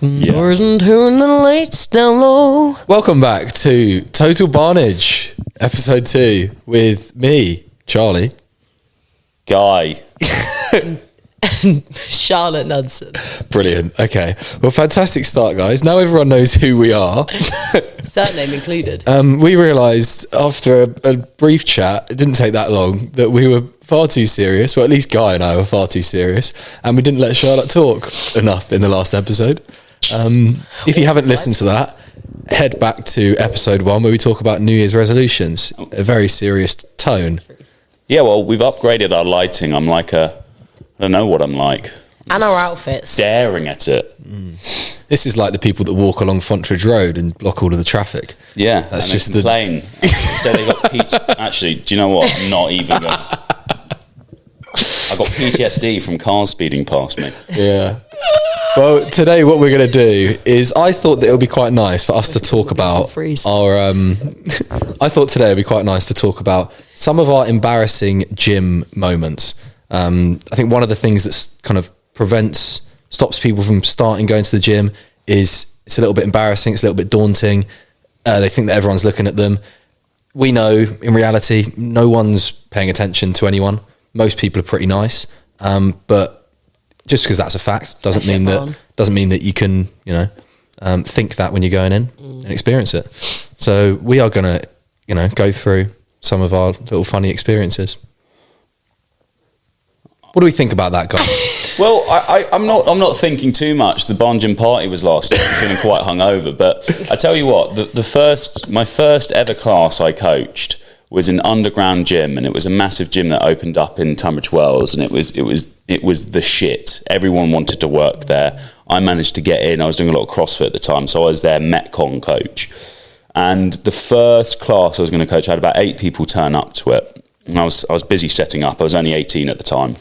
Yeah. Doors and turn the lights down low. Welcome back to Total Barnage, episode 2, with me, Charlie. Guy. Charlotte Knudsen. Brilliant. Okay. Well, fantastic start, guys. Now everyone knows who we are. Surname included. We realised after a brief chat, it didn't take that long, that we were far too serious. Well, at least Guy and I were far too serious. And we didn't let Charlotte talk enough in the last episode. If you haven't listened to that, head back to episode 1 where we talk about New Year's resolutions. A very serious tone. Yeah, well, we've upgraded our lighting. I'm like I don't know what I'm like. And our outfits. Staring at it. This is like the people that walk along Fontridge Road and block all of the traffic. Yeah, That's and just they complain. So they got Actually, do you know what? I'm not even going. I got PTSD from cars speeding past me. Yeah. Well, today what we're going to do is, I thought that it would be quite nice for us to talk about our. I thought today it would be quite nice to talk about some of our embarrassing gym moments. I think one of the things that kind of stops people from starting going to the gym is it's a little bit embarrassing. It's a little bit daunting. They think that everyone's looking at them. We know in reality, no one's paying attention to anyone. Most people are pretty nice, but just because that's a fact doesn't mean that you can, think that when you're going in and experience it. So we are going to, go through some of our little funny experiences. What do we think about that, guy? Well, I'm not thinking too much. The Barn Gym party was last night. I'm feeling quite hungover, but I tell you what, my first ever class I coached was an underground gym, and it was a massive gym that opened up in Tunbridge Wells, and it was the shit. Everyone wanted to work there. I managed to get in. I was doing a lot of CrossFit at the time, so I was their Metcon coach. And the first class I was going to coach, I had about 8 people turn up to it, and I was busy setting up. I was only 18 at the time.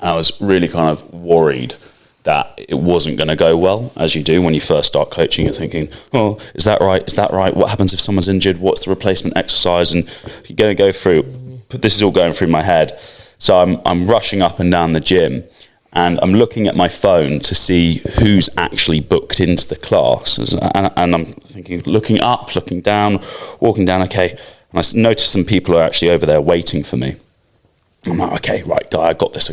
I was really kind of worried that it wasn't going to go well, as you do when you first start coaching. You're thinking, oh, is that right? Is that right? What happens if someone's injured? What's the replacement exercise? And you're going to go through, this is all going through my head. So I'm rushing up and down the gym, and I'm looking at my phone to see who's actually booked into the class. And I'm thinking, looking up, looking down, walking down, okay. And I notice some people are actually over there waiting for me. I'm like, okay, right, Guy, I got this.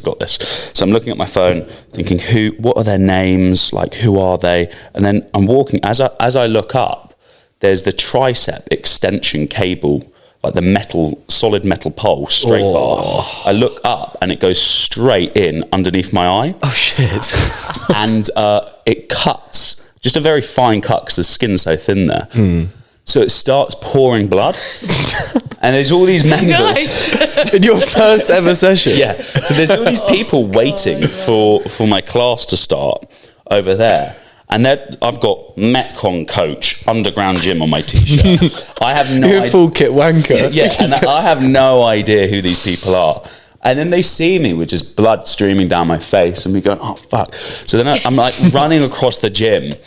So I'm looking at my phone, thinking, what are their names? Like, who are they? And then I'm walking, as I look up, there's the tricep extension cable, like the solid metal pole, straight bar. I look up and it goes straight in underneath my eye. Oh, shit. And it cuts, just a very fine cut because the skin's so thin there. So it starts pouring blood. And there's all these members. In your first ever session? Yeah. So there's all these people waiting for my class to start over there. And I've got Metcon coach, underground gym on my t-shirt. I have no idea. You're a full kit wanker. Yeah, and I have no idea who these people are. And then they see me with just blood streaming down my face and me going, oh, fuck. So then I'm like running across the gym.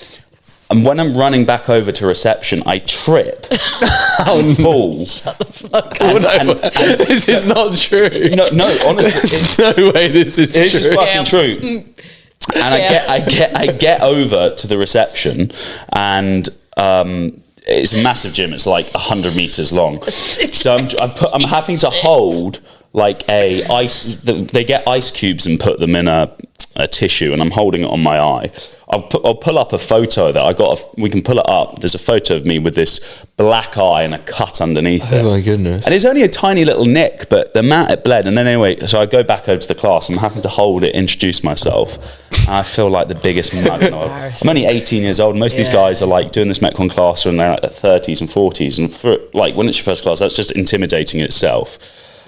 And when I'm running back over to reception, I trip and fall. Shut the fuck up. This is not true. No, honestly. There's no way this is true. This is fucking true. And I get over to the reception, and it's a massive gym. It's like 100 meters long. So I'm having to hold like they get ice cubes and put them in a tissue, and I'm holding it on my eye. I'll pull up a photo that I got. We can pull it up. There's a photo of me with this black eye and a cut underneath it. Oh my goodness! And it's only a tiny little nick, but the amount it bled. And then anyway, so I go back over to the class. I'm having to hold it, introduce myself. And I feel like the biggest mug. I'm only 18 years old. Most of these guys are like doing this Metcon class when they're like their 30s and 40s. And for like when it's your first class, that's just intimidating in itself.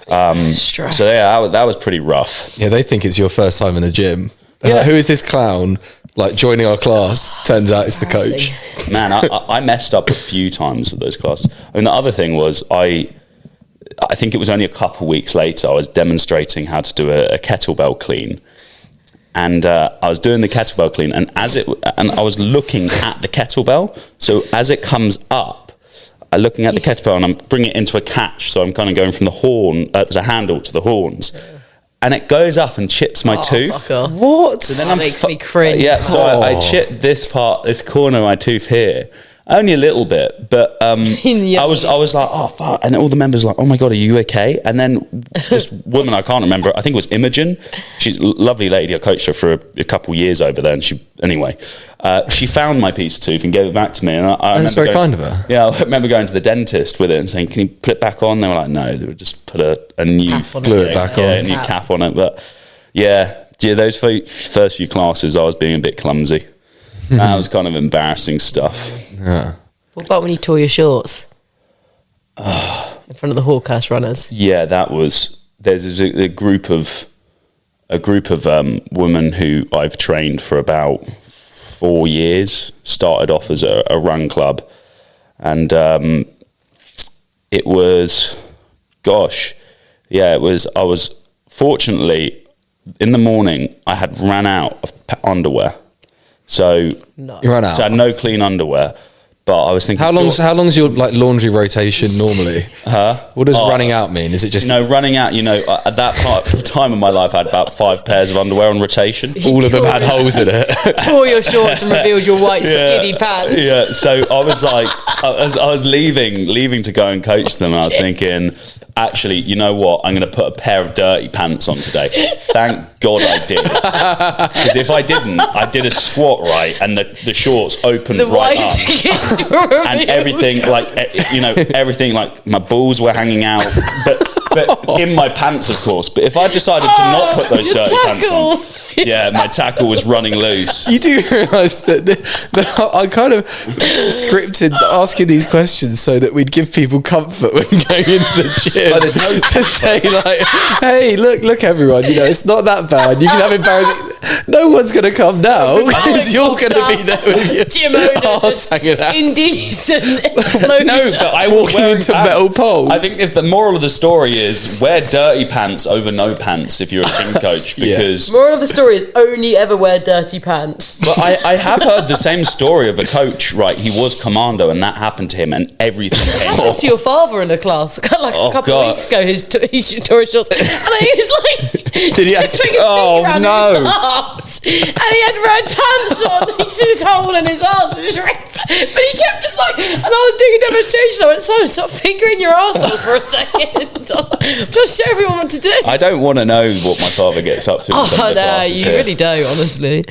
So yeah, that was pretty rough. Yeah, they think it's your first time in the gym. Yeah. Like, who is this clown? Like joining our class, turns out it's the coach. Man, I messed up a few times with those classes. I mean, the other thing was I think it was only a couple of weeks later, I was demonstrating how to do a kettlebell clean. And I was doing the kettlebell clean, and I was looking at the kettlebell. So as it comes up, I'm looking at the kettlebell and I'm bringing it into a catch. So I'm kind of going from the handle to the horns. and it goes up and chips my tooth. Fuck off. What? So then That makes me cringe. Yeah, so I chipped this corner of my tooth here. Only a little bit, but I was like, oh fuck, and all the members were like, oh my god, are you okay? And then this woman, I can't remember, I think it was Imogen. She's a lovely lady. I coached her for a couple years over there, and she found my piece of tooth and gave it back to me. And I That's very kind of her. Yeah, I remember going to the dentist with it and saying, can you put it back on? They were like, no, they would just put a new glue it back on. a new cap on it. But yeah, those first few classes, I was being a bit clumsy. That was kind of embarrassing stuff. Yeah. What about when you tore your shorts in front of the Hawkhouse runners? Yeah, that was. There's a group of women who I've trained for about 4 years. Started off as a run club, and it was, it was. I was fortunately in the morning. I had ran out of underwear. So you ran out. So I had no clean underwear, but I was thinking, how long's your like laundry rotation normally? What does running out mean? Is it just running out? At that time of my life, I had about 5 pairs of underwear on rotation. All of them had holes in it. Tore your shorts and revealed your white skinny pants. Yeah, so I was like, I was leaving to go and coach them. And I was thinking, actually, you know what? I'm going to put a pair of dirty pants on today. Thank God I did. Because if I didn't, I did a squat right, and the shorts opened right up, and everything everything like my balls were hanging out, but in my pants, of course. But if I decided to not put those dirty pants on, my tackle was running loose. You do realise that I kind of scripted asking these questions so that we'd give people comfort when going into the gym. There's no to say like, hey, look, everyone, it's not that bad. You can have embarrassing. No one's going to come now because you're going to be there with your gym owner just indecent explosion. No, but I walking into metal poles. I think if the moral of the story is wear dirty pants over no pants if you're a gym coach, because moral of the story is only ever wear dirty pants. But I have heard the same story of a coach, right? He was commando and that happened to him and everything came off. To your father in a class a couple of weeks ago, he tore his shorts and he was like, did he actually? Oh no! Ass, and he had red pants on. He said his hole in his ass was red, but he kept just like. And I was doing a demonstration. I went, "Simon, stop fingering your arsehole for a second." I was like, just show everyone what to do. I don't want to know what my father gets up to. In some of the classes you really don't, honestly.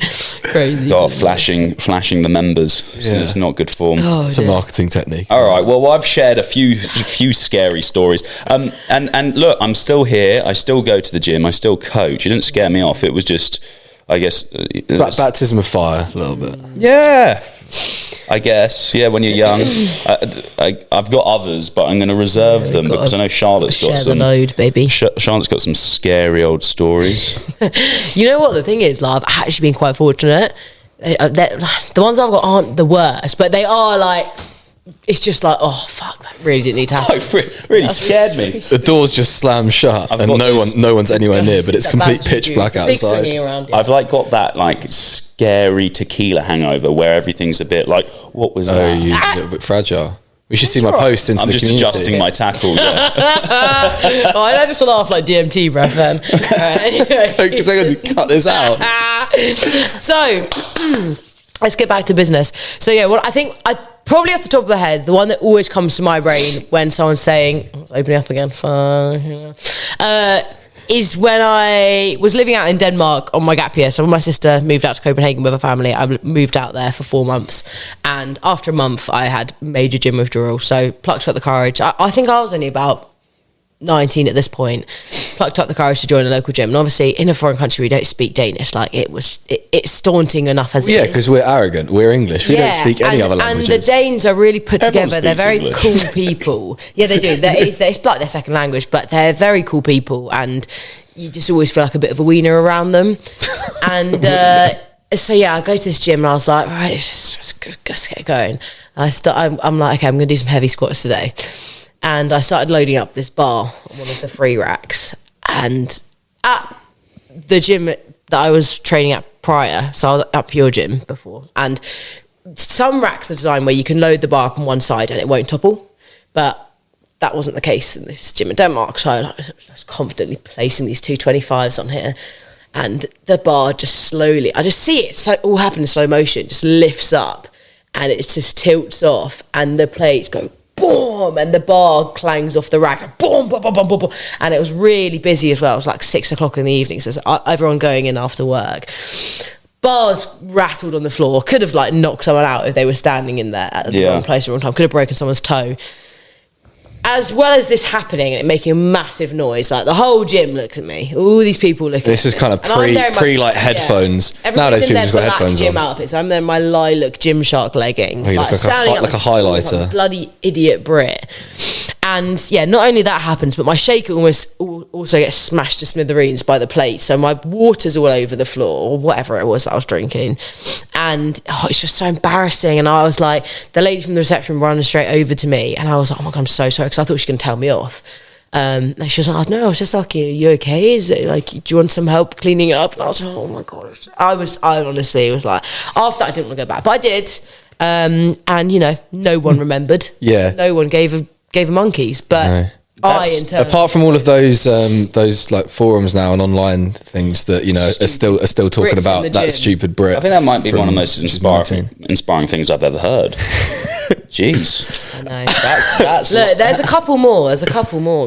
Crazy. God, flashing the members. It's not good form. It's a marketing technique. All right. Well, I've shared a few scary stories. And look, I'm still here. I still go to the gym. I still coach. It didn't scare me off. It was just, I guess, baptism of fire a little bit. Yeah. I guess, when you're young. I've got others, but I'm going to reserve them because I know Charlotte's got some. Share the load, baby. Charlotte's got some scary old stories. You know what the thing is, love? I've actually been quite fortunate. The ones I've got aren't the worst, but they are like. It's just like, oh fuck, that really didn't need to happen. Really scared me. The doors just slam shut and no one's anywhere near, but it's complete pitch black outside. I've got that scary tequila hangover where everything's a bit like, what was that? You're a little bit fragile. We should see my post into the community. I'm just adjusting my tackle. I just laugh like DMT, bruv. Then anyway, because I'm going to cut this out. So let's get back to business. So I think probably off the top of the head, the one that always comes to my brain when someone's saying, "It's opening up again," is when I was living out in Denmark on my gap year. So when my sister moved out to Copenhagen with her family, I moved out there for 4 months. And after a month, I had major gym withdrawal. So plucked up the courage. I think I was only about 19 at this point, plucked up the courage to join a local gym. And obviously in a foreign country we don't speak Danish. It's daunting enough as it is. Because we're arrogant, we're English, we don't speak any other languages. And the Danes are really put together. They're very English. cool people. Yeah, they do. It's like their second language, but they're very cool people, and you just always feel like a bit of a wiener around them. And so I go to this gym and I was like, right, let's get going. I'm like, okay, I'm gonna do some heavy squats today. And I started loading up this bar on one of the free racks. And at the gym that I was training at prior, so I was at Pure Gym before, and some racks are designed where you can load the bar up on one side and it won't topple. But that wasn't the case in this gym in Denmark. So I was confidently placing these 225s on here, and the bar just slowly, I just see it all happen in slow motion, just lifts up, and it just tilts off, and the plates go boom, and the bar clangs off the rack, boom, boom, boom, boom, boom, boom. And it was really busy as well. It was like 6 o'clock in the evening, so everyone going in after work. Bars rattled on the floor. Could have like knocked someone out if they were standing in there at the wrong place at the wrong time. Could have broken someone's toe. As well as this happening and it making a massive noise, like the whole gym looks at me. All these people looking. This is kind of pre like headphones. Nowadays people just got headphones gym on. outfits. I'm there in my lilac Gymshark leggings, Oh, you look like a highlighter, like a bloody idiot Brit. And yeah, not only that happens, but my shaker also gets smashed to smithereens by the plate. So my water's all over the floor, or whatever it was that I was drinking. And it's just so embarrassing. And I was like, the lady from the reception running straight over to me, and I was like, oh my God, I'm so sorry, because I thought she was going to tell me off. And she was like, no, I was just like, are you okay? Is it like, do you want some help cleaning it up? And I was like, oh my God. I honestly was like, after that, I didn't want to go back, but I did. And you know, no one remembered. Yeah. No one gave a monkeys, but No. apart from all of those like forums now and online things that, you know, are still talking Brits about in the that gym. stupid Brit. I think that might be one of the most inspiring 19. things I've ever heard. Jeez. I know. That's Look, there's a couple more,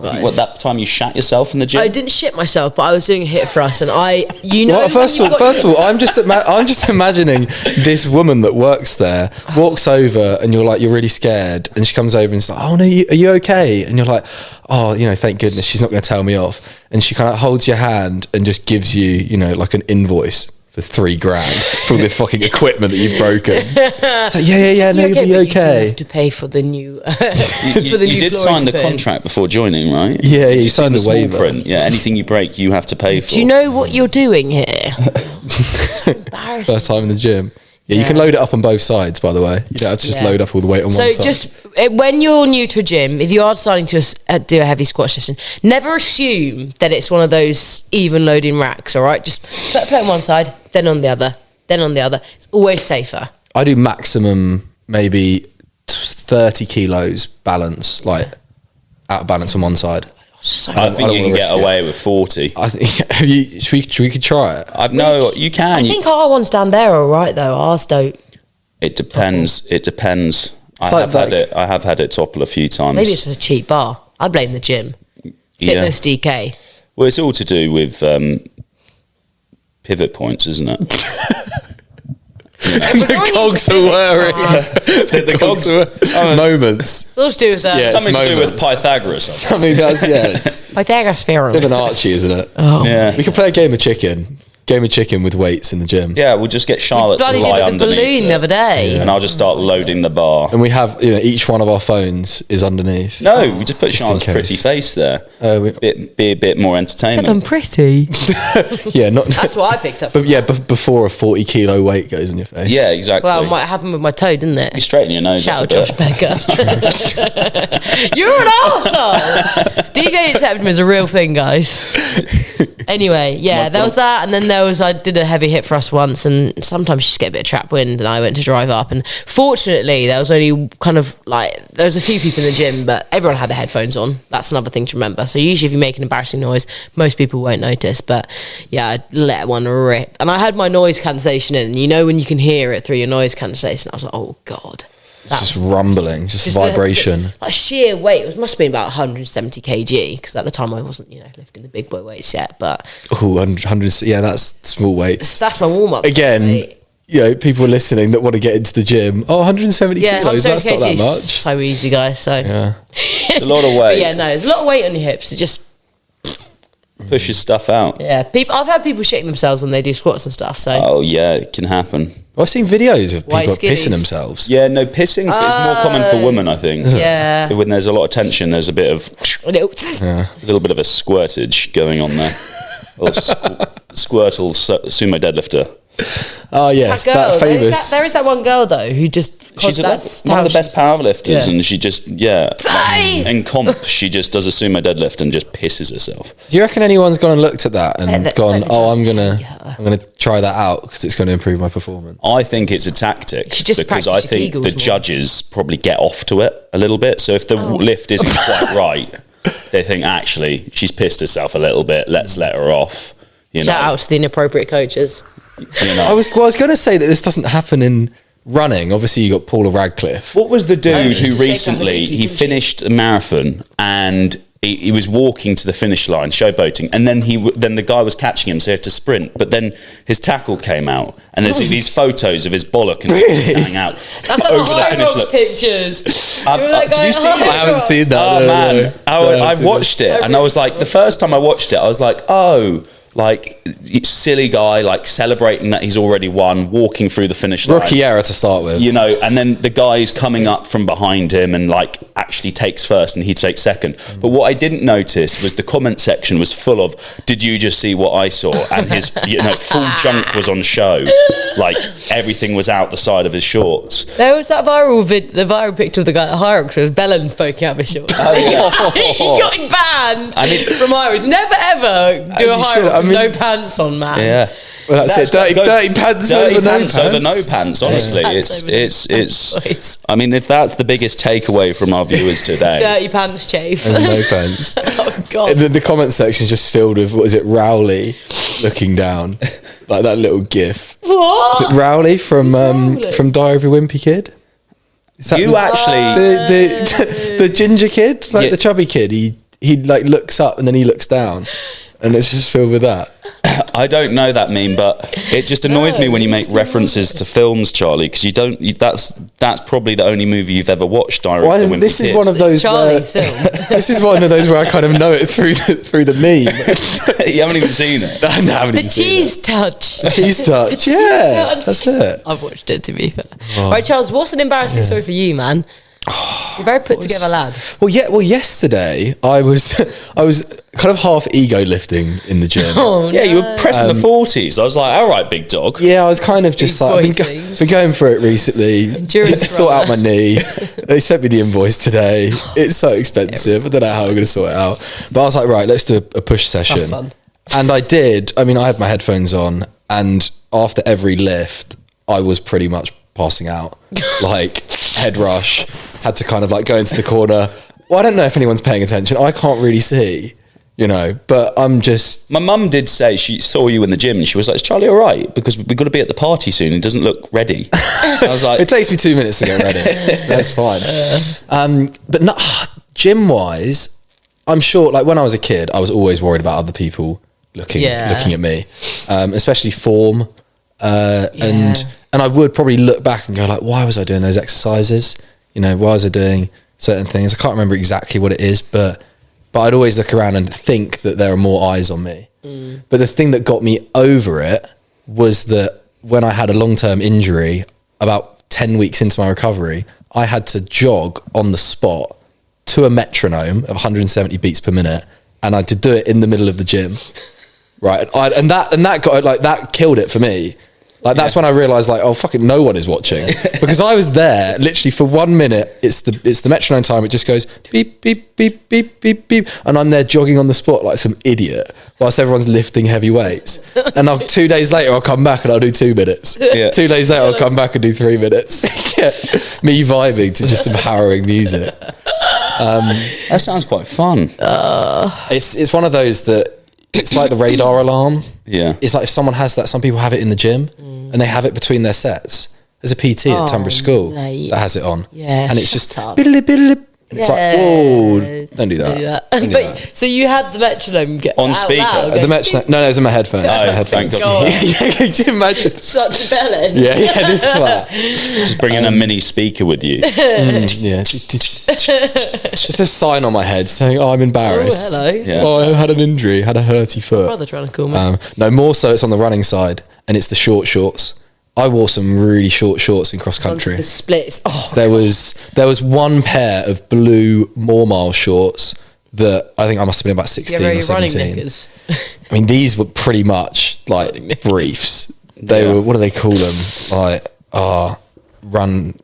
guys. what, that time you shat yourself in the gym? I didn't shit myself, but I was doing a hit for us, and Well, first of all, I'm just imagining this woman that works there walks over, and you're really scared, and she comes over and it's like, oh no, are you okay? And you're like, oh, you know, thank goodness she's not going to tell me off. And she kind of holds your hand and just gives you, you know, like an invoice for $3,000 for all the fucking equipment that you've broken. It's like, yeah, no, you'll be okay. You have to pay for the new. You did sign the contract before joining, right? Yeah, you signed the small waiver. print. Yeah, anything you break, you have to pay for. Do you know what you're doing here? It's embarrassing. First time in the gym. Yeah, you can load it up on both sides, by the way. You don't have to just load up all the weight on one side. So just when you're new to a gym, if you are deciding to do a heavy squat session, never assume that it's one of those even loading racks, all right? Just put it on one side, then on the other, then on the other. It's always safer. I do maximum maybe 30 kilos balance, like out of balance on one side. I think you can get away with 40. I think should we could try it. You can. I think our ones down there are all right though. Ours don't. It depends. It depends. I have had it topple a few times. Maybe it's just a cheap bar. I blame the gym. Fitness DK. Well, it's all to do with pivot points, isn't it? The cogs are whirring. The cogs are moments. It's all to do with Something to do with Pythagoras. Something that's it's Pythagoras theorem. bit of an Archie, isn't it? Oh. Yeah. We could play a game of chicken. Game of chicken with weights in the gym. Yeah, we'll just get Charlotte to Bloody lie did with the underneath balloon it, the other day. and I'll just start loading the bar. And we have, you know, each one of our phones is underneath. No, we just put Just in Charlotte's case. pretty face there. Be a bit more Said entertainment. I'm pretty. Yeah, not. That's what I picked up. But yeah, before a 40 kilo weight goes in your face. Yeah, exactly. Well, it might happen with my toe, didn't it? You straighten your nose. Shout out up a Josh bit. Becker. You're an arsehole. Deviated septum is a real thing, guys. Anyway, yeah, there was that, and then I did a heavy hit for us once, and sometimes you just get a bit of trap wind, and I went to drive up, and fortunately there was only there was a few people in the gym, but everyone had their headphones on. That's another thing to remember. So usually if you make an embarrassing noise, most people won't notice, but yeah, I let one rip, and I had my noise cancellation in, and you know when you can hear it through your noise cancellation, I was like, oh God. It's just rumbling, just vibration. Like sheer weight, it must have been about 170 kg, because at the time I wasn't, lifting the big boy weights yet, but... Oh, 100, yeah, that's small weights. That's my warm-up. Again, people listening that want to get into the gym, 170 kilos, that's not that much. So easy, guys, so... Yeah. It's a lot of weight. But yeah, no, there's a lot of weight on your hips, it just... Pushes stuff out. Yeah, I've had people shitting themselves when they do squats and stuff, so... Oh yeah, it can happen. I've seen videos of people White skinnies. pissing themselves. Yeah, no, pissing is more common for women, I think. Yeah. When there's a lot of tension, there's a bit of a little bit of a squirtage going on there. A little squirtle sumo deadlifter. Oh yes, That girl, that famous. there is that one girl though who just. She's one of the best powerlifters, and she just in comp she just does a sumo deadlift and just pisses herself. Do you reckon anyone's gone and looked at that and gone, "Oh, I'm gonna try that out because it's going to improve my performance"? I think it's a tactic because I think the more. judges probably get off to it a little bit. So if the lift isn't quite right, they think actually she's pissed herself a little bit. Let's let her off. Shout out to the inappropriate coaches. I was going to say that this doesn't happen in running. Obviously, you got Paula Radcliffe. What was the dude who recently he finished a marathon and he was walking to the finish line, showboating, and then the guy was catching him, so he had to sprint. But then his tackle came out, and there's these photos of his bollock and hanging out. That's over the finish line. Pictures. Did you see it? I haven't seen that. Oh man, I watched it, and I was like, the first time I watched it, I was like, oh. Like, silly guy, like celebrating that he's already won, walking through the finish line. Rookie error to start with. And then the guy's coming up from behind him and like actually takes first and he takes second. But what I didn't notice was the comment section was full of, "Did you just see what I saw?" And his full junk was on show. Like, everything was out the side of his shorts. There was that the viral picture of the guy at Hyrox with his bellends poking out of his shorts. Oh, yeah. He got him banned from Hyrox. Never ever do a Hyrox with no pants on, man. Yeah. Well, that's it. Dirty pants over no pants. Honestly, it's. I mean, if that's the biggest takeaway from our viewers today, dirty pants, chafe. And no pants. Oh God! And the comment section is just filled with Rowley looking down, like that little gif. What? Rowley from Diary of a Wimpy Kid. Is that the ginger kid, like the chubby kid? He like looks up and then he looks down. And it's just filled with that. I don't know that meme, but it just annoys me when you make references to films, Charlie, because you don't. That's probably the only movie you've ever watched. This is one of those. Charlie's film. This is one of those where I kind of know it through the meme. You haven't even seen it. I haven't even seen cheese touch. The cheese touch. Yeah, that's it. I've watched it, to be fair. Right, Charles. What's an embarrassing story for you, man? You're a very put together lad. Well, yesterday I was kind of half ego lifting in the gym. You were pressing the 40s. I was like, all right, big dog. Yeah, I was kind of just like, I've been going for it recently. Need to sort out my knee. They sent me the invoice today. It's so expensive. I don't know how I'm going to sort it out. But I was like, right, let's do a push session. That's fun. And I did. I mean, I had my headphones on, and after every lift, I was pretty much passing out, like head rush. Had to kind of like go into the corner. Well, I don't know if anyone's paying attention. I can't really see, but I'm just. My mum did say she saw you in the gym and she was like, "Is Charlie all right? Because we've got to be at the party soon. He doesn't look ready." I was like, "It takes me 2 minutes to get ready. That's fine." But not gym wise, I'm sure. Like when I was a kid, I was always worried about other people looking at me, especially form, and I would probably look back and go like, why was I doing those exercises? Why was I doing certain things? I can't remember exactly what it is, but I'd always look around and think that there are more eyes on me. But the thing that got me over it was that when I had a long-term injury, about 10 weeks into my recovery, I had to jog on the spot to a metronome of 170 beats per minute, and I had to do it in the middle of the gym. Right. And that got like, that killed it for me. Like that's when I realised, like, oh fucking, no one is watching, because I was there literally for 1 minute. It's the metronome time. It just goes beep beep beep beep beep beep, and I'm there jogging on the spot like some idiot whilst everyone's lifting heavy weights. And 2 days later, I'll come back and I'll do 2 minutes. 2 days later, I'll come back and do 3 minutes. Me vibing to just some harrowing music. That sounds quite fun. It's one of those that. It's like the radar alarm. Yeah. It's like if someone has that, some people have it in the gym and they have it between their sets. There's a PT at Tunbridge School that has it on. Yeah. And it's just biddly, biddly. And it's like, whoa, don't do that. So you had the metronome on speaker? The metronome, no, it was in my headphones. Oh, my headphones. Can you imagine? Such a bellend. Yeah, this twat. Just bringing a mini speaker with you. Yeah. Just a sign on my head saying, oh, I'm embarrassed. Oh, hello. Yeah. Oh, I had an injury, had a hurty foot. Brother trying to call me. No, more so it's on the running side, and it's the short shorts. I wore some really short shorts in cross country. The splits. Oh, there was one pair of blue Mormile shorts that I think I must have been about 16 or 17. Running knickers. I mean, these were pretty much like briefs. they were, what do they call them? Like, run.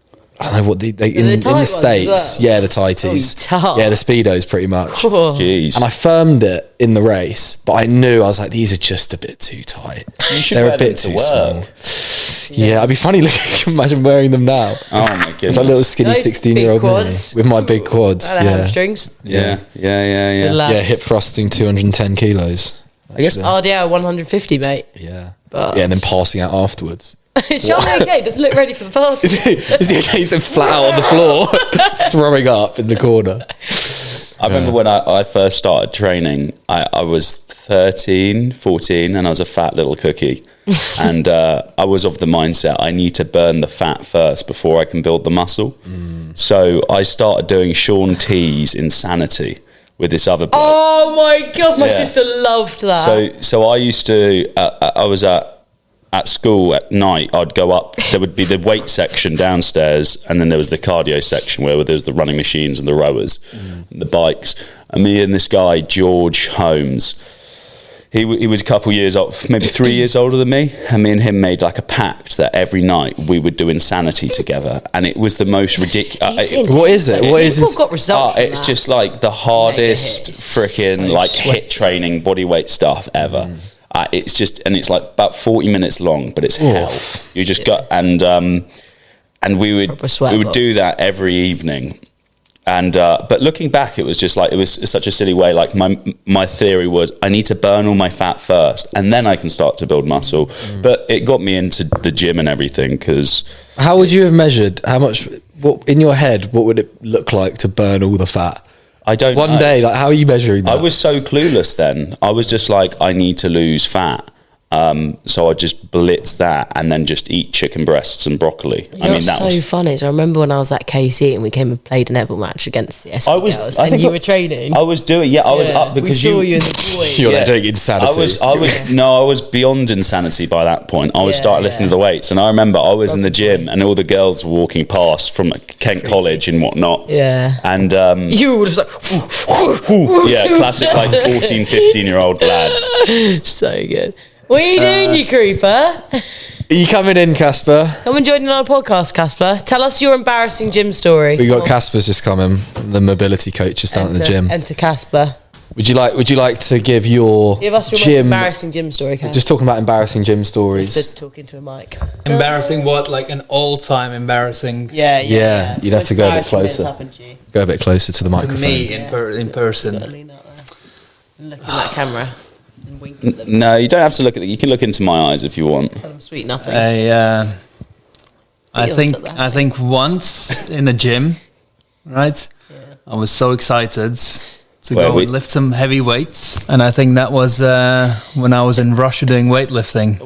I don't know what they in the States. Yeah, the tighties. Yeah, the Speedos, pretty much. Jeez. And I firmed it in the race, but I knew, I was like, these are just a bit too tight. They're a bit too small. Yeah, I'd be funny looking. Imagine wearing them now. Oh my goodness! It's like little skinny 16-year-old me with my big quads. And hamstrings. Yeah. Hip thrusting 210 kilos. I guess. Oh yeah, 150, mate. Yeah. But and then passing out afterwards. Is Charlie okay? Doesn't look ready for the party. Is he okay? He's flat out on the floor, throwing up in the corner. I remember when I first started training, I was 13, 14, and I was a fat little cookie. And I was of the mindset, I need to burn the fat first before I can build the muscle. So I started doing Sean T's Insanity with this other bloke. Oh my God, my sister loved that. So I used to, I was at school at night, I'd go up, there would be the weight section downstairs, and then there was the cardio section where there was the running machines and the rowers, and the bikes. And me and this guy, George Holmes, he was a couple years old, maybe 3 years older than me, and me and him made like a pact that every night we would do Insanity together, and it was the most ridiculous. What is it? What is it? Got results it's just like the hardest freaking like hit training body weight stuff ever. It's just, and it's like about 40 minutes long, but it's hell. You just got, and we would do that every evening. And but looking back, it was just like, it was such a silly way. Like my theory was, I need to burn all my fat first, and then I can start to build muscle. But it got me into the gym and everything. Because how would you have measured how much? What in your head? What would it look like to burn all the fat? I don't know. One day, like, how are you measuring that? I was so clueless then. I was just like, I need to lose fat. So I just blitz that and then just eat chicken breasts and broccoli. I mean, that was so funny. So I remember when I was at KC and we came and played a netball match against the SC girls, and you were training. I was doing, I was up because we saw you in the boys. You're doing Insanity. I was beyond insanity by that point. I was starting lifting the weights, and I remember I was in the gym and all the girls were walking past from Kent College and whatnot. Yeah. And you were just like, classic like 14, 15-year-old lads. So good. What are you doing, you creeper? Are you coming in, Kaspar? Come and join our podcast, Kaspar. Tell us your embarrassing gym story. We got Kaspar's just coming. The mobility coach is down at the gym. Enter Kaspar. Would you like to give us your gym, most embarrassing gym story, Kaspar? Just talking about embarrassing gym stories. Just talking to a mic. Embarrassing what? Like an all-time embarrassing? Yeah. You'd have to go a bit closer. Go a bit closer to the microphone. To me in person. Look at that camera. And wink at them. No, you don't have to look at them. You can look into my eyes if you want. Tell them sweet nothings. I think once in the gym, right? Yeah. I was so excited to go and lift some heavy weights, and I think that was when I was in Russia doing weightlifting.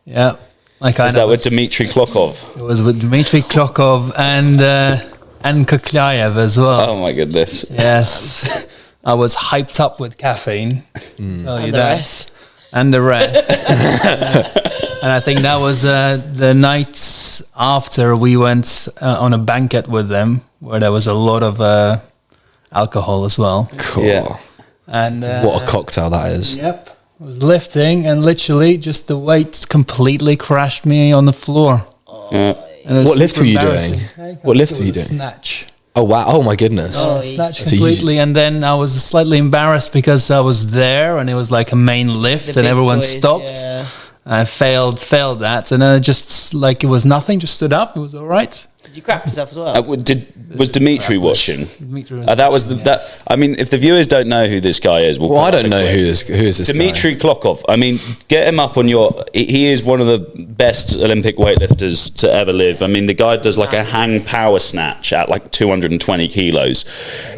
Yeah. Is that with Dmitry Klokov? It was with Dmitry Klokov and Koklyaev as well. Oh my goodness! Yes. I was hyped up with caffeine. And the rest. Yes. And I think that was the night after we went on a banquet with them, where there was a lot of alcohol as well. Cool. Yeah. And what a cocktail that is. Yep. I was lifting, and literally just the weight completely crashed me on the floor. What lift were you doing? What lift were you doing? Snatch. Oh wow! Oh my goodness! Snatch completely, and then I was slightly embarrassed because I was there and it was like a main lift, and everyone stopped. Yeah. I failed that, and then just like it was nothing. Just stood up. It was all right. Did you crap yourself as well? Was Dmitry watching? Dmitry was that was that. I mean, if the viewers don't know who this guy is, I don't know who is this Dmitry Klokov. I mean, get him up on your. He is one of the best Olympic weightlifters to ever live. I mean, the guy does like a hang power snatch at like 220 kilos.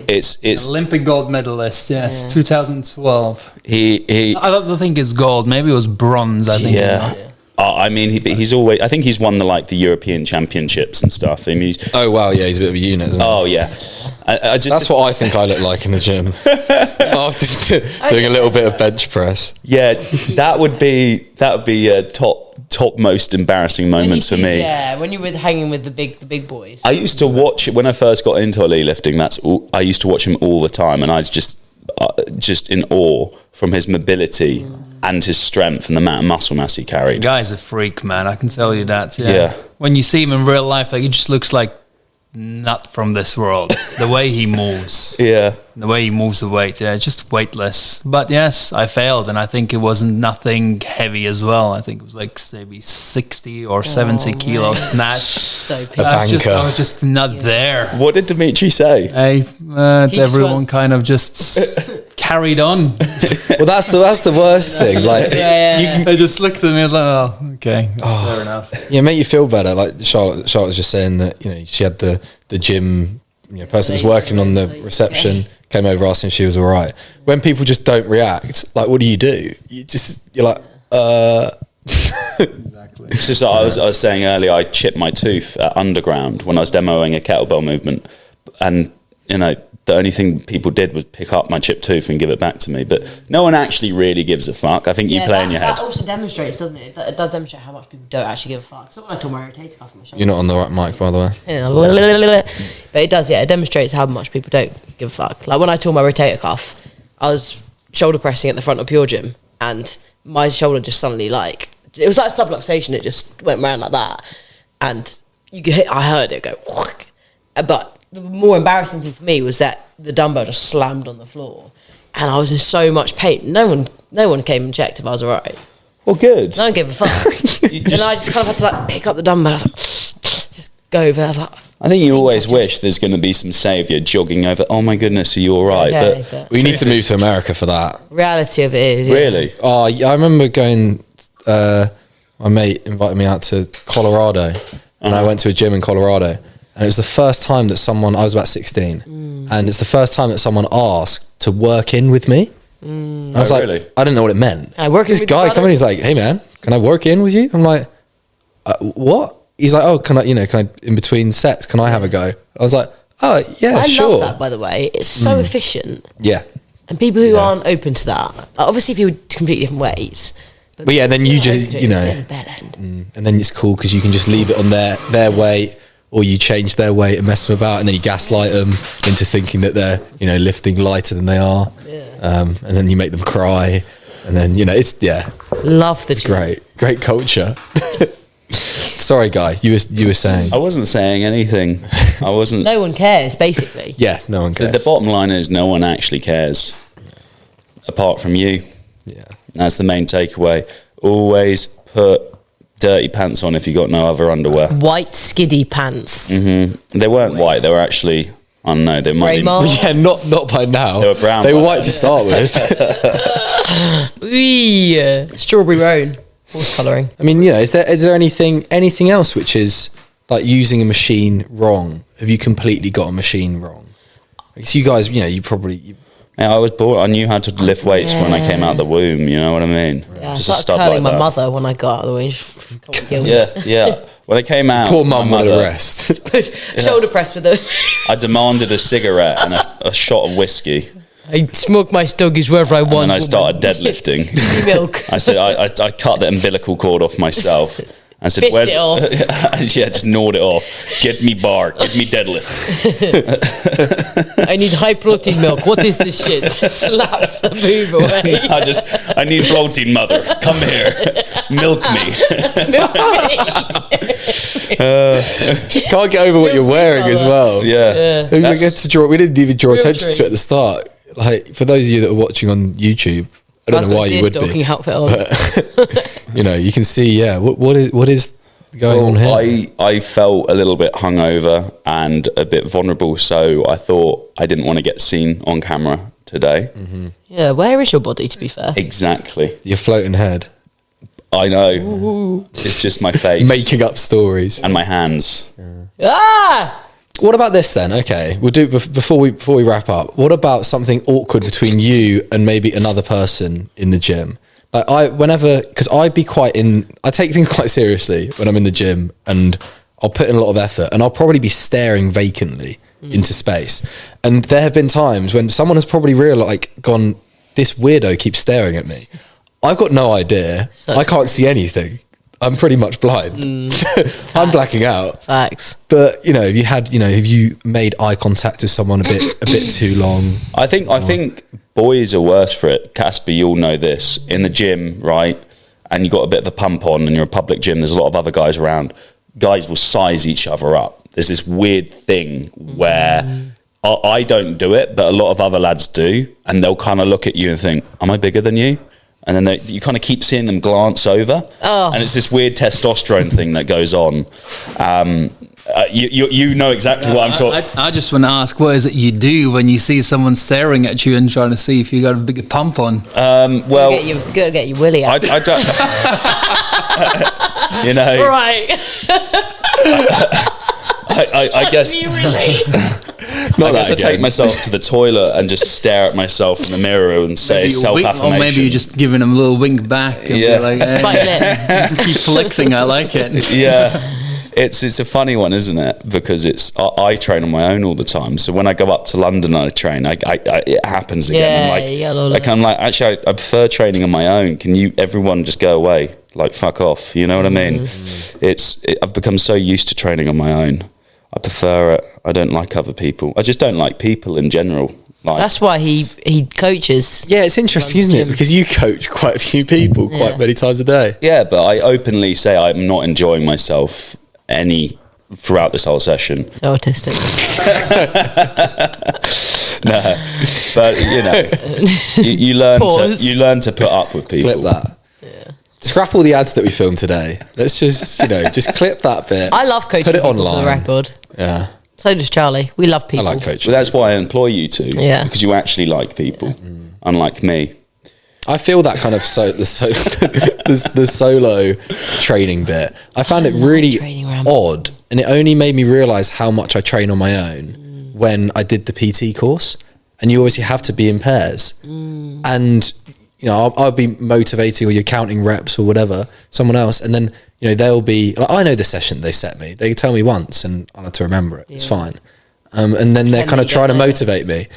It's Olympic gold medalist. Yes, 2012. He. I don't think it's gold. Maybe it was bronze. I think. Yeah. I mean, he's always. I think he's won the European Championships and stuff. I mean, oh wow, yeah, he's a bit of a unit. Isn't he? Oh yeah, that's what I think I look like in the gym after doing a little bit of bench press. Yeah, that would be top most embarrassing moments for me. Yeah, when you were hanging with the big boys. I used to watch it when I first got into Ollie lifting. I used to watch him all the time, and I just just in awe from his mobility and his strength and the amount of muscle mass he carried. The guy's a freak, man. I can tell you that. Yeah. When you see him in real life, like, he just looks like not from this world. The way he moves. Yeah. The way he moves the weight, it's just weightless. But yes, I failed, and I think it wasn't nothing heavy as well. I think it was like maybe 60 or 70 kilo snatch. So I was just not there. What did Dmitry say? Everyone kind of just carried on. Well, that's the worst thing. Like, I just looked at me and was like, oh, okay, fair enough. Yeah, make you feel better. Like Charlotte was just saying that, you know, she had the gym, you know, person that was working on the reception came over asking if she was all right. When people just don't react, like, what do? You're like, Exactly. It's just I was saying earlier, I chipped my tooth at Underground when I was demoing a kettlebell movement, and you know, the only thing people did was pick up my chipped tooth and give it back to me. But no one actually really gives a fuck. I think you play in your head. That also demonstrates, doesn't it? It does demonstrate how much people don't actually give a fuck. So when I tore my rotator cuff on my shoulder. You're not on the right mic, by the way. Yeah, but it does, it demonstrates how much people don't give a fuck. Like when I tore my rotator cuff, I was shoulder pressing at the front of Pure Gym, and my shoulder just suddenly, like, it was like subluxation. It just went around like that, and I heard it go. But the more embarrassing thing for me was that the dumbbell just slammed on the floor, and I was in so much pain. No one came and checked if I was all right. Well, good. No one gave a fuck. And I just kind of had to like pick up the dumbbell. I was like, just go over. I was like, I think you always wish there's going to be some saviour jogging over. Oh my goodness, are you all right? Okay, but we need to move to America for that. Reality of it is. Yeah. Really? Oh, yeah, I remember going. My mate invited me out to Colorado, and I went to a gym in Colorado. And it was the first time that I was about 16, and it's the first time that someone asked to work in with me. I was like, really? I didn't know what it meant. This guy come in, he's like, hey man, can I work in with you? I'm like, what? He's like, oh, can I, in between sets, can I have a go? I was like, oh yeah, sure. I love that, by the way. It's so efficient. Yeah. And people who aren't open to that, like, obviously if you were completely different ways. But yeah, then you just, and then it's cool because you can just leave it on their weight, or you change their weight and mess them about, and then you gaslight them into thinking that they're, lifting lighter than they are. Yeah. And then you make them cry, and then, it's, love the it's great culture. Sorry, Guy, you were saying. I wasn't saying anything. I wasn't. No one cares, basically. Yeah, no one cares. The bottom line is no one actually cares, apart from you. Yeah, that's the main takeaway. Always put dirty pants on if you got no other underwear. White skiddy pants. Mm-hmm. They weren't white. They were actually, I don't know. They might be. Yeah, not by now. They were brown. They were white to start with. Strawberry roan. Horse colouring. I mean, is there anything else which is like using a machine wrong? Have you completely got a machine wrong? Because you guys, you probably. Yeah, I was born. I knew how to lift weights when I came out of the womb. You know what I mean? Yeah, just I started curling my mother when I got out of the womb. Yeah. When I came out, poor mum wanted a rest. Shoulder press with her. I demanded a cigarette and a shot of whiskey. I smoke my stogies wherever I want. And then I started deadlifting. Milk. I said I cut the umbilical cord off myself. I said, "Where's it off?" Yeah, just gnawed it off. Get me bar. Get me deadlift. I need high protein milk. What is this shit? Slaps the boob away. I need protein, mother. Come here. Milk me. Just can't get over what you're wearing as well. Yeah. We didn't even draw attention to it at the start. Like, for those of you that are watching on YouTube, I don't know why you would be. Outfit on. But, you can see, what is going on here? I felt a little bit hungover and a bit vulnerable, so I thought I didn't want to get seen on camera today. Mm-hmm. Yeah, where is your body, to be fair? Exactly. Your floating head. I know. Ooh. It's just my face. Making up stories. And my hands. Yeah. Ah! What about this then? Okay, we'll do before we wrap up. What about something awkward between you and maybe another person in the gym? Like because I take things quite seriously when I'm in the gym, and I'll put in a lot of effort, and I'll probably be staring vacantly into space. And there have been times when someone has probably gone, this weirdo keeps staring at me. I've got no idea. I can't see anything. I'm pretty much blind. I'm blacking out. Facts. But have you made eye contact with someone a bit too long? I think boys are worse for it. Kaspar, you'll know this. In the gym, right, and you got a bit of a pump on and you're a public gym, there's a lot of other guys around. Guys will size each other up. There's this weird thing where I don't do it, but a lot of other lads do, and they'll kind of look at you and think, am I bigger than you? And then you kind of keep seeing them glance over. And it's this weird testosterone thing that goes on. You know exactly what I'm talking. I just want to ask, what is it you do when you see someone staring at you and trying to see if you got a bigger pump on? Well, gotta get your willy out. I don't. You know, Right. I guess. You really? I guess I take myself to the toilet and just stare at myself in the mirror and say self-affirmation. Or maybe you're just giving them a little wink back and be like, keep flexing, I like it. Yeah. It's a funny one, isn't it? Because I train on my own all the time. So when I go up to London and I train, it happens again. I'm like, actually, I prefer training on my own. Can everyone just go away? Like, fuck off. You know what I mean? I've become so used to training on my own. I prefer it. I don't like other people. I just don't like people in general. Like, that's why he coaches. Yeah, it's interesting, isn't it? Because you coach quite a few people quite many times a day. Yeah, but I openly say I'm not enjoying myself throughout this whole session. So autistic. No, but you learn to put up with people. Clip that. Scrap all the ads that we filmed today. Let's just just clip that bit. I love coaching put it people online. for the record. Yeah. So does Charlie. We love people. I like coaching. Well, that's why I employ you two. Yeah. Because you actually like people, unlike me. I feel that kind of the solo training bit. I found it really odd, and it only made me realise how much I train on my own when I did the PT course. And you obviously have to be in pairs, and I'll be motivating, or you're counting reps or whatever, someone else, and then they'll be like, I know the session they set me. They tell me once, and I have to remember it. It's fine. And then they're kind of trying to motivate me,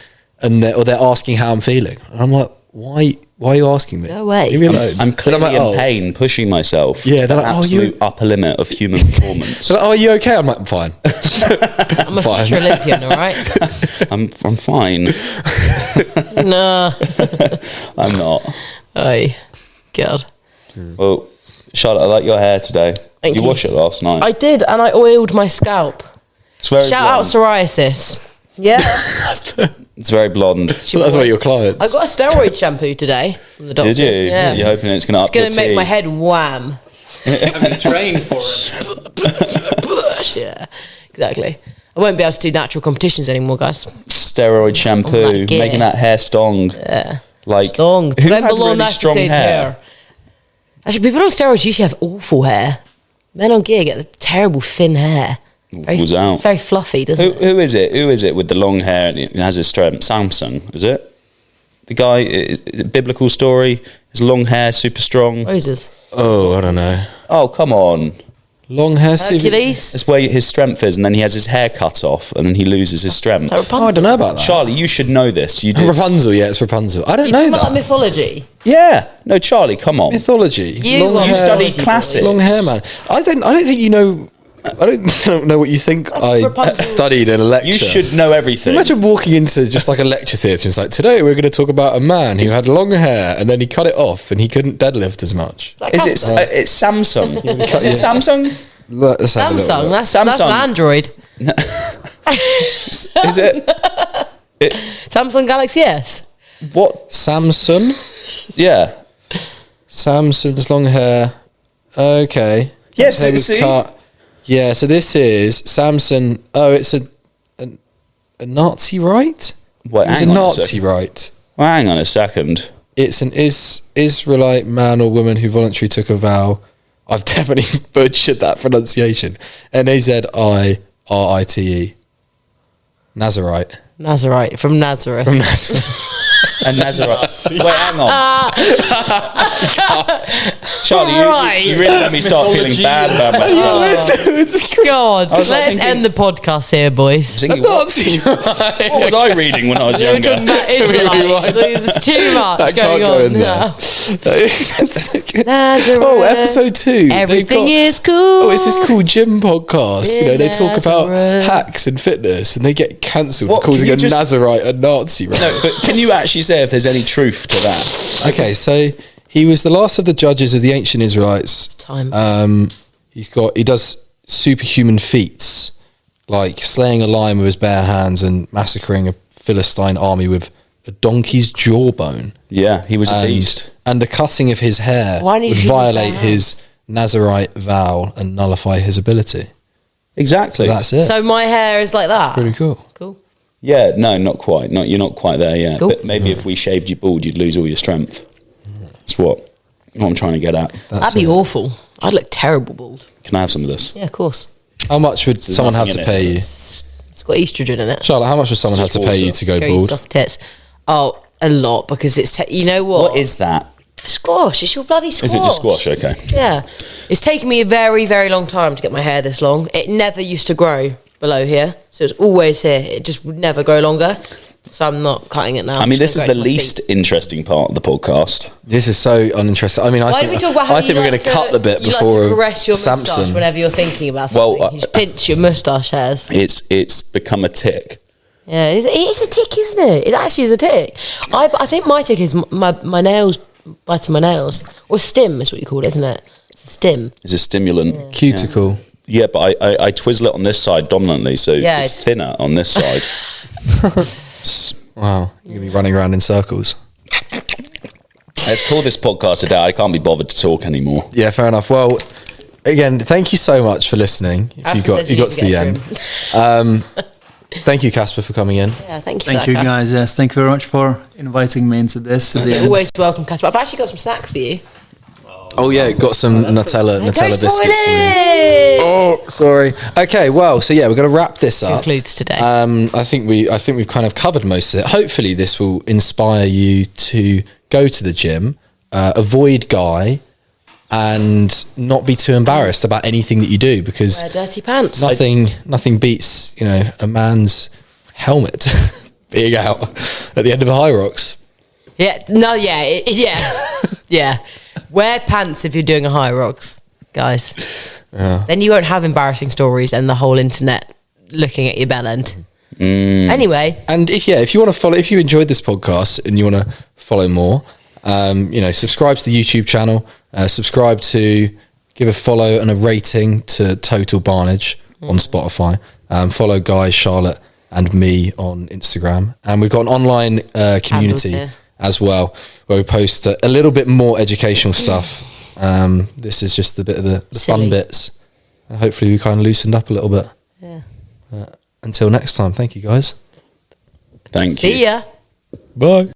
and they're asking how I'm feeling, and I'm like, why are you asking me? No way. Leave me alone. I'm clearly in pain, pushing myself. Yeah, they're like, absolute upper limit of human performance. They're like, are you okay? I'm like, I'm fine. I'm a future Olympian, all right? I'm fine. No. I'm not. Oh, God. Well, Charlotte, I like your hair today. Thank you. You washed it last night. I did, and I oiled my scalp. It's very Shout blonde. out psoriasis. Yeah. It's very blonde. So that's why your clients. I got a steroid shampoo today from the doctors. Did you? Yeah. You're hoping it's going to up your It's going to make my tea. head wham. Haven't trained for it. Yeah, exactly. I won't be able to do natural competitions anymore, guys. Steroid shampoo, gear. making that hair strong. Yeah. Like, Strong. who had really strong hair? Actually, people on steroids usually have awful hair. Men on gear get the terrible thin hair. Was out. It's very fluffy, doesn't it? Who is it? Who is it with the long hair and it has his strength? Samson, is it? The guy, biblical story, his long hair, super strong. Moses. Oh, I don't know. Oh, come on. Long hair. Hercules. That's where his strength is, and then he has his hair cut off, and then he loses his strength. Is that Oh, I don't know about that. Charlie, you should know this. You did. Rapunzel, yeah, it's Rapunzel. I don't You know talking that. about mythology? Yeah. No, Charlie, come on. Mythology. You studied classics. Long hair, man. I don't think you know. I don't know what you think. I Rapunzel. studied in a lecture. You should know everything. Imagine walking into just like a lecture theatre and it's like, today we're going to talk about a man who had long hair and then he cut it off and he couldn't deadlift as much. Like Is it? Kaspar. It's Samsung. Is it Samsung? Let's have a little Samsung. look. That's Samsung. an Android. Is it? Samsung Galaxy S. What? Samsung. Yeah. Samsung's long hair. Okay. Yes, His hair was see? cut. Yeah, so this is Samson. Oh, it's a Nazi right? Wait, It's a hang on a Nazi second. right. Well, hang on a second. It's an Israelite man or woman who voluntarily took a vow. I've definitely butchered that pronunciation. Nazirite. Nazirite. Nazirite from Nazareth. From Nazareth. And Nazarite. Wait, hang on. Charlie, you really let me start feeling bad about myself. God, was like let's thinking- end the podcast here, boys. Thinking, A what Nazi right. was I reading when I was We were younger? talking about Israelites. There's too much That can't going go on in there. now. Nazarite. Oh, episode 2. Everything is cool. Oh, it's this cool gym podcast. In You know, they talk about Nazarite. hacks and fitness, and they get cancelled for What, causing can a you just- Nazarite a Nazi. Right? No, but can you actually say if there's any truth to that? Okay, so he was the last of the judges of the ancient Israelites. Time. He does superhuman feats, like slaying a lion with his bare hands and massacring a Philistine army with a donkey's jawbone. Yeah, he was a beast. And the cutting of his hair Why did would you do violate that? his Nazarite vow and nullify his ability. Exactly. So that's it. So my hair is like that. Pretty cool. Cool. Yeah, no, not quite. You're not quite there yet. Cool. But maybe if we shaved you bald, you'd lose all your strength. That's what I'm trying to get at. That'd be awful. I'd look terrible bald. Can I have some of this? Yeah, of course. How much would someone have nothing to in it, pay is you? It's got estrogen in it. Charlotte, how much would someone have It's to just pay you water. to go Go you bald? soft tits. Oh, a lot, because it's you know what? What is that? Squash. It's your bloody squash. Is it just squash? Okay. Yeah. It's taken me a very, very long time to get my hair this long. It never used to grow below here, so it's always here. It just would never grow longer. So I'm not cutting it now. I mean, this is I'm the just gonna go to my least feet. interesting part of the podcast. This is so uninteresting. I mean, Why don't we talk about how I think you we're like going to cut the bit you before like to caress your moustache Samson. whenever you're thinking about Well, something. You just pinch your moustache hairs. It's become a tick. Yeah, it's a tick, isn't it? It actually is a tick. I think my tick is my nails, biting my nails. Or stim is what you call it, isn't it? It's a stim. It's a stimulant. Cuticle. Yeah, but I twizzle it on this side dominantly, so Yeah, it's it's- thinner on this side. Wow, you're going to be running around in circles. Let's call this podcast a day. I can't be bothered to talk anymore. Yeah, fair enough. Well, again, thank you so much for listening. You got to the end. Thank you, Kaspar, for coming in. Yeah, thank you. Thank for you that, Kaspar. guys. Yes, thank you very much for inviting me into this. At the You're end. always welcome, Kaspar. I've actually got some snacks for you. Oh yeah, got some Nutella Don't biscuits spoil for you. it. Oh, sorry. Okay, well, so yeah, we're going to wrap this up. Concludes today. I think we've kind of covered most of it. Hopefully, this will inspire you to go to the gym, avoid Guy, and not be too embarrassed about anything that you do, because Wear dirty pants. nothing beats a man's helmet being out at the end of a high rocks. Yeah. No. Yeah. Yeah. Wear pants if you're doing a high rocks, guys. Yeah. Then you won't have embarrassing stories and the whole internet looking at your bell end. Anyway, And if you want to follow, if you enjoyed this podcast and you want to follow more, subscribe to the YouTube channel, give a follow and a rating to Total Barnage on Spotify. Follow Guy, Charlotte, and me on Instagram, and we've got an online community here. as well where we post a little bit more educational stuff. This is just a bit of the fun Silly. bits. Hopefully, we kind of loosened up a little bit. yeah. Until next time, thank you guys. Thank you. See ya. Bye.